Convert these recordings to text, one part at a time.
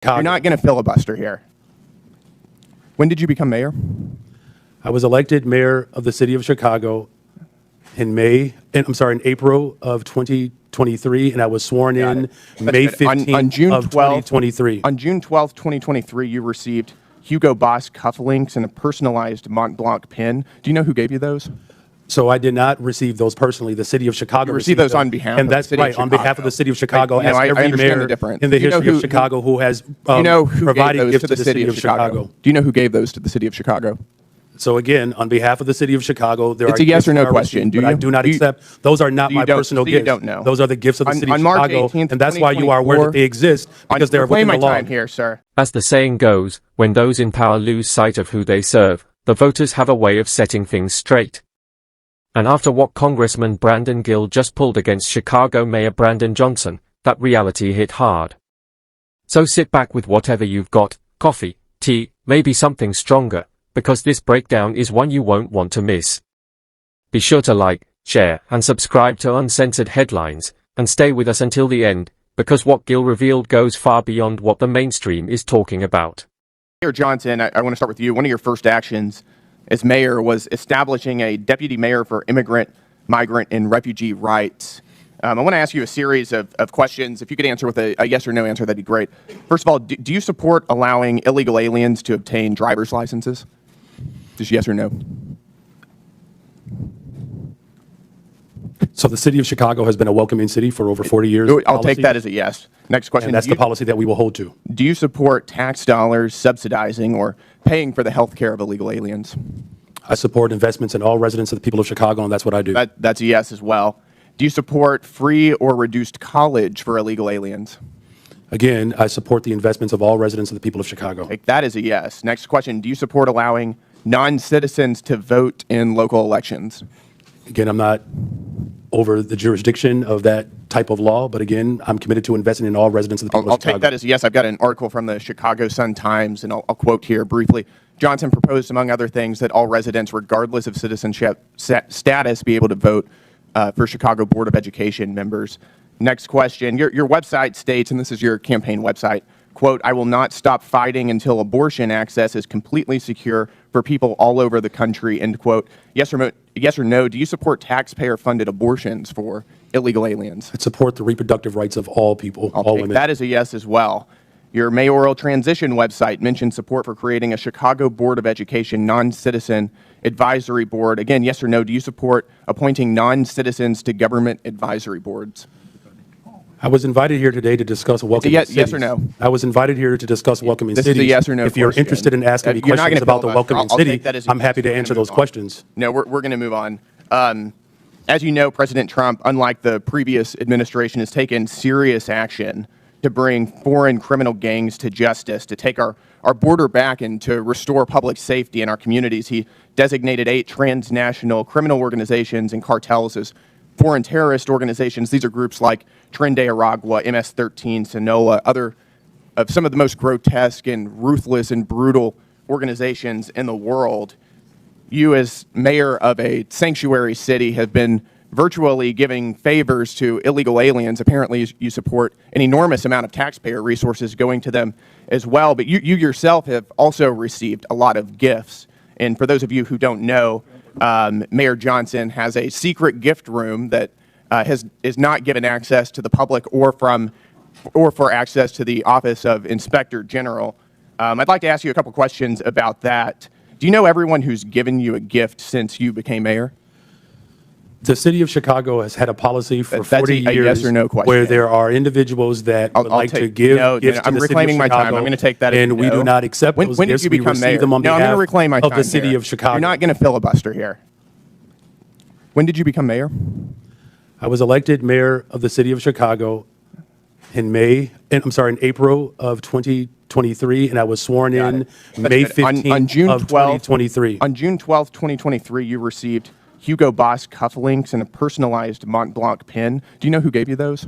You're not going to filibuster here. When did you become mayor? I was elected mayor of the city of Chicago in April of 2023, and I was sworn in May 15th on June of 2023. On June 12th, 2023, you received Hugo Boss cufflinks and a personalized Mont Blanc pin. Do you know who gave you those? So I did not receive those personally. The city of Chicago received those on behalf and of the that's city right, of on behalf of the city of Chicago, as I every understand mayor the difference. in the history of Chicago who has provided gifts to the city of Chicago. Do you know who gave those to the city of Chicago? So again, on behalf of the city of Chicago, there it's are a yes or no gifts question. But I do not accept. Those are not my personal gifts. You don't know. Those are the gifts of the city of March Chicago, 18th, and that's why you are aware that they exist, because they're within the law. Time here, sir. As the saying goes, when those in power lose sight of who they serve, the voters have a way of setting things straight. And after what Congressman Brandon Gill just pulled against Chicago Mayor Brandon Johnson, that reality hit hard. So sit back with whatever you've got, coffee, tea, maybe something stronger, because this breakdown is one you won't want to miss. Be sure to like, share, and subscribe to Uncensored Headlines, and stay with us until the end, because what Gill revealed goes far beyond what the mainstream is talking about. Mayor Johnson, I want to start with you. One of your first actions as mayor was establishing a deputy mayor for immigrant, migrant, and refugee rights. I want to ask you a series of questions. If you could answer with a yes or no answer, that'd be great. First of all, do you support allowing illegal aliens to obtain driver's licenses? Just yes or no. So the city of Chicago has been a welcoming city for over 40 years. I'll take that as a yes. Next question. And that's the policy that we will hold to. Do you support tax dollars subsidizing or paying for the health care of illegal aliens? I support investments in all residents of the people of Chicago, and that's what I do. That's a yes as well. Do you support free or reduced college for illegal aliens? Again, I support the investments of all residents of the people of Chicago. Take that as a yes. Next question. Do you support allowing non-citizens to vote in local elections? Again, I'm not over the jurisdiction of that type of law, but again, I'm committed to investing in all residents of the people of Chicago. I'll take that as a yes. I've got an article from the Chicago Sun-Times, and I'll quote here briefly. Johnson proposed, among other things, that all residents, regardless of citizenship status, be able to vote for Chicago Board of Education members. Next question. Your website states, and this is your campaign website, quote, "I will not stop fighting until abortion access is completely secure for people all over the country," end quote. Yes or no, do you support taxpayer-funded abortions for illegal aliens? I support the reproductive rights of all people, all women. That is a yes as well. Your mayoral transition website mentioned support for creating a Chicago Board of Education non-citizen advisory board. Again, yes or no, do you support appointing non-citizens to government advisory boards? I was invited here today to discuss welcoming cities. Yes or no? I was invited here to discuss welcoming cities. This is a yes or no If you're question. interested in asking me questions about the welcoming city, I'm happy to answer those questions. No, we're going to move on. As you know, President Trump, unlike the previous administration, has taken serious action to bring foreign criminal gangs to justice, to take our border back and to restore public safety in our communities. He designated 8 transnational criminal organizations and cartels as foreign terrorist organizations. These are groups like Tren de Aragua, MS-13, Sinaloa, other of some of the most grotesque and ruthless and brutal organizations in the world. You, as mayor of a sanctuary city, have been virtually giving favors to illegal aliens. Apparently, you support an enormous amount of taxpayer resources going to them as well. But you yourself have also received a lot of gifts. And for those of you who don't know, Mayor Johnson has a secret gift room that is not given access to the public or for access to the Office of Inspector General. I'd like to ask you a couple questions about that. Do you know everyone who's given you a gift since you became mayor? The city of Chicago has had a policy for 40 years yes or no question. where there are individuals that would like to give gifts to the city of Chicago. I'm reclaiming my time. I'm going to take that as and we do not accept those when gifts. Did you become we mayor? receive them on behalf I'm going to reclaim my time of the city here. of Chicago. You're not going to filibuster here. When did you become mayor? I was elected mayor of the city of Chicago in April of 2023, and I was sworn in May 15th of 2023. On June 12th, 2023, you received Hugo Boss cufflinks and a personalized Mont Blanc pin. Do you know who gave you those?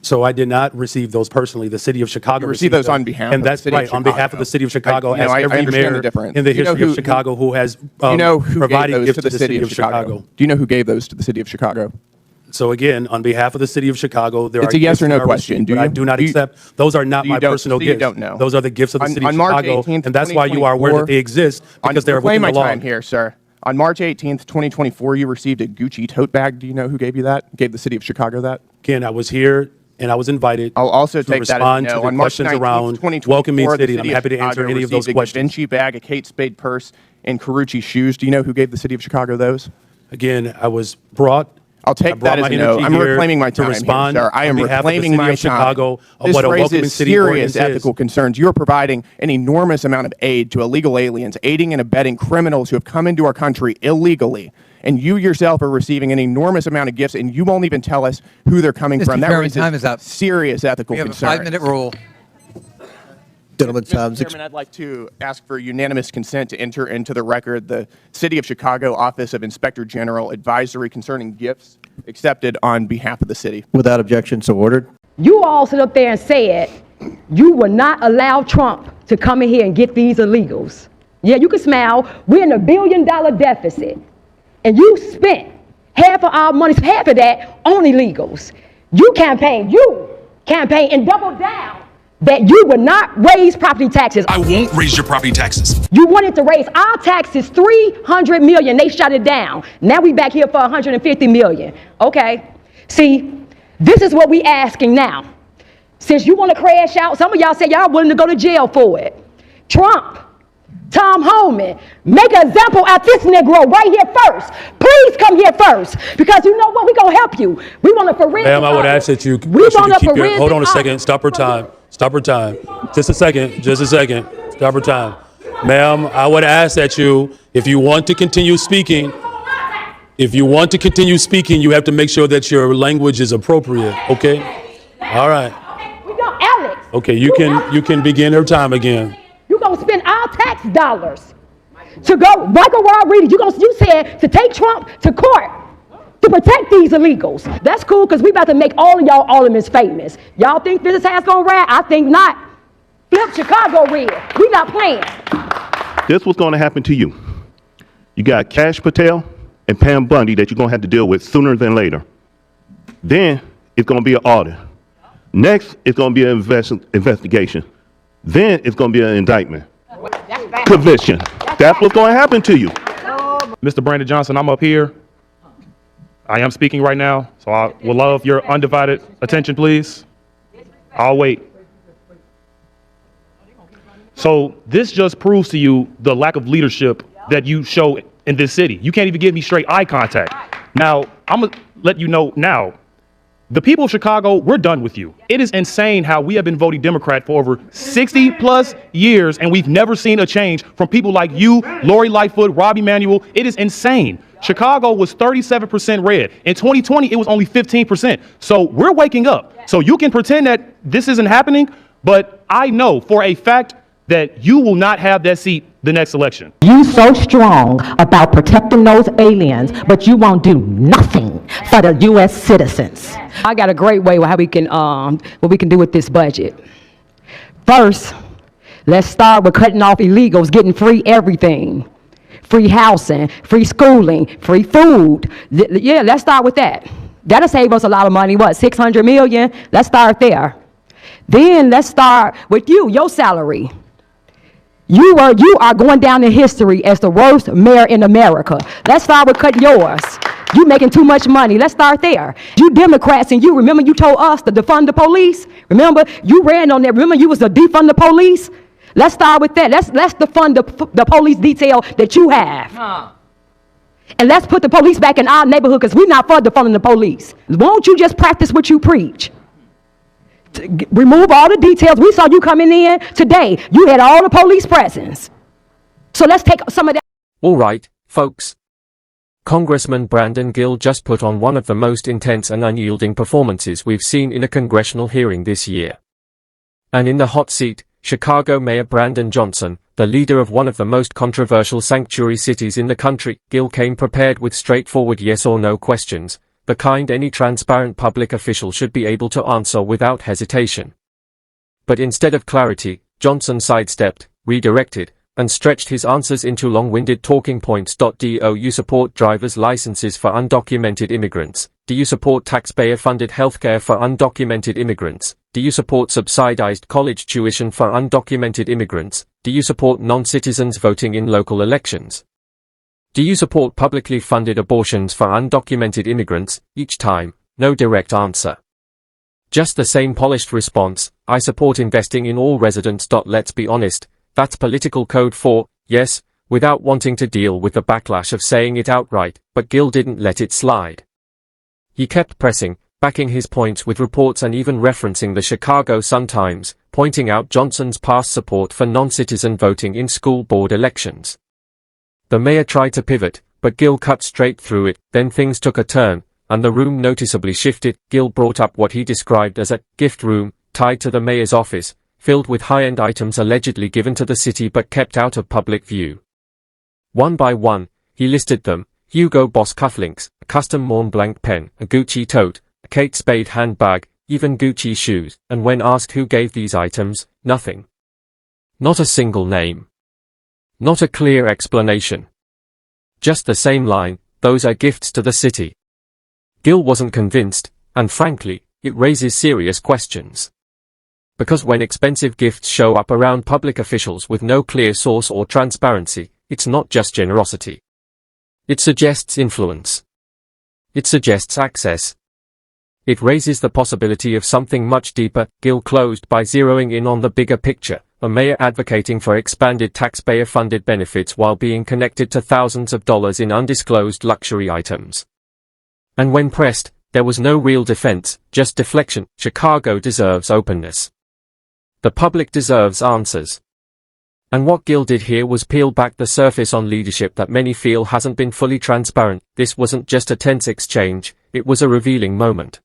So I did not receive those personally. The city of Chicago received those on behalf of the city of Chicago. On behalf of the city of Chicago, as every mayor in the history of Chicago who has provided gifts to the city of Chicago. Do you know who gave those to the city of Chicago? So again, on behalf of the city of Chicago, there It's are a yes gifts or no that are question. received, Do but I you- do not do you- accept. Those are not you my don't- personal so you gifts. don't know. Those are the gifts of the On- city on of March Chicago, 18th, and that's why you are aware 2024 that they exist because they're reclaim within my the law. time here, sir. On March 18th, 2024, you received a Gucci tote bag. Do you know who gave you that? Gave the city of Chicago that? Again, I was here and I was invited I'll also to take that as respond a no. to the On March questions 19th, around 2024, welcoming the city, and I'm city of happy to answer Chicago any of those received questions. a Givenchy bag, a Kate Spade purse, and Carucci shoes. Do you know who gave the city of Chicago those? Again, I was brought. I'll take I brought that as my a no. energy I'm here reclaiming my to time respond here, sir. I am on behalf of the reclaiming city my of Chicago time. of This what a welcoming raises city serious ordinance ethical is. concerns. You are providing an enormous amount of aid to illegal aliens, aiding and abetting criminals who have come into our country illegally. And you yourself are receiving an enormous amount of gifts, and you won't even tell us who they're coming from. That Chairman, raises time is up. serious ethical We have concerns. a 5-minute rule. Gentleman's Mr. time's Chairman, I'd like to ask for unanimous consent to enter into the record the City of Chicago Office of Inspector General advisory concerning gifts accepted on behalf of the city. Without objection, so ordered. You all sit up there and said you will not allow Trump to come in here and get these illegals. Yeah, you can smile. We're in $1 billion deficit. And you spent half of our money, half of that on illegals. You campaigned and doubled down that you would not raise property taxes. I won't raise your property taxes. You wanted to raise our taxes $300 million. They shut it down. Now we back here for $150 million. Okay. See, this is what we asking now. Since you want to crash out, some of y'all say y'all willing to go to jail for it. Trump, Tom Homan, make an example out this Negro right here first. Please come here first, because you know what? We're going to help you. We want a forensic Ma'am, I would audit. ask that you We want a keep your, forensic hold on a second, audit. stop her time. Stop her time. Just a second, stop her time. Ma'am, I would ask that you, if you want to continue speaking, you have to make sure that your language is appropriate, okay? All right. We got Alex. Okay, you can begin her time again. You're going to spend our tax dollars to go, Michael Rodriguez, you said to take Trump to court to protect these illegals. That's cool, because we about to make all of y'all aldermen famous. Y'all think this house going to ride? I think not. Flip Chicago red. We not playing. This was going to happen to you. You got Kash Patel and Pam Bundy that you're going to have to deal with sooner than later. Then it's going to be an audit. Next, it's going to be an investigation. Then it's going to be an indictment. Conviction. That's what's going to happen to you. Mr. Brandon Johnson, I'm up here. I am speaking right now, so I would love your undivided attention, please. I'll wait. So this just proves to you the lack of leadership that you show in this city. You can't even give me straight eye contact. Now, I'm going to let you know now, the people of Chicago, we're done with you. It is insane how we have been voting Democrat for over 60 plus years, and we've never seen a change from people like you, Lori Lightfoot, Robbie Manuel. It is insane. Chicago was 37% red. In 2020, it was only 15%. So we're waking up. So you can pretend that this isn't happening, but I know for a fact that you will not have that seat the next election. You so strong about protecting those aliens, but you won't do nothing for the U.S. citizens. I got a great way how we can, what we can do with this budget. First, let's start with cutting off illegals, getting free everything. Free housing, free schooling, free food. Yeah, let's start with that. That'll save us a lot of money. What, $600 million? Let's start there. Then let's start with your salary. You are going down in history as the worst mayor in America. Let's start with cutting yours. You making too much money. Let's start there. You Democrats, and you remember you told us to defund the police? Remember, you ran on that. Remember, you was to defund the police? Let's start with that. Let's defund the police detail that you have. And let's put the police back in our neighborhood, because we're not for defunding the police. Won't you just practice what you preach? Remove all the details. We saw you coming in today. You had all the police presence. So let's take some of that. All right, folks. Congressman Brandon Gill just put on one of the most intense and unyielding performances we've seen in a congressional hearing this year. And in the hot seat, Chicago Mayor Brandon Johnson, the leader of one of the most controversial sanctuary cities in the country. Gill came prepared with straightforward yes or no questions, the kind any transparent public official should be able to answer without hesitation. But instead of clarity, Johnson sidestepped, redirected, and stretched his answers into long-winded talking points. Do you support driver's licenses for undocumented immigrants? Do you support taxpayer-funded healthcare for undocumented immigrants? Do you support subsidized college tuition for undocumented immigrants? Do you support non-citizens voting in local elections? Do you support publicly funded abortions for undocumented immigrants? Each time, no direct answer. Just the same polished response, I support investing in all residents. Let's be honest, that's political code for, yes, without wanting to deal with the backlash of saying it outright, but Gill didn't let it slide. He kept pressing, backing his points with reports and even referencing the Chicago Sun-Times, pointing out Johnson's past support for non-citizen voting in school board elections. The mayor tried to pivot, but Gill cut straight through it. Then things took a turn, and the room noticeably shifted. Gill brought up what he described as a gift room, tied to the mayor's office, filled with high-end items allegedly given to the city but kept out of public view. One by one, he listed them: Hugo Boss cufflinks, a custom Mont Blanc pen, a Gucci tote, a Kate Spade handbag, even Gucci shoes, and when asked who gave these items, nothing. Not a single name. Not a clear explanation. Just the same line: those are gifts to the city. Gill wasn't convinced, and frankly, it raises serious questions. Because when expensive gifts show up around public officials with no clear source or transparency, it's not just generosity. It suggests influence. It suggests access. It raises the possibility of something much deeper. Gill closed by zeroing in on the bigger picture: a mayor advocating for expanded taxpayer-funded benefits while being connected to thousands of dollars in undisclosed luxury items. And when pressed, there was no real defense, just deflection. Chicago deserves openness. The public deserves answers. And what Gill did here was peel back the surface on leadership that many feel hasn't been fully transparent. This wasn't just a tense exchange, it was a revealing moment.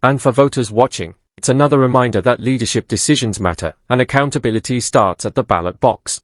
And for voters watching, it's another reminder that leadership decisions matter, and accountability starts at the ballot box.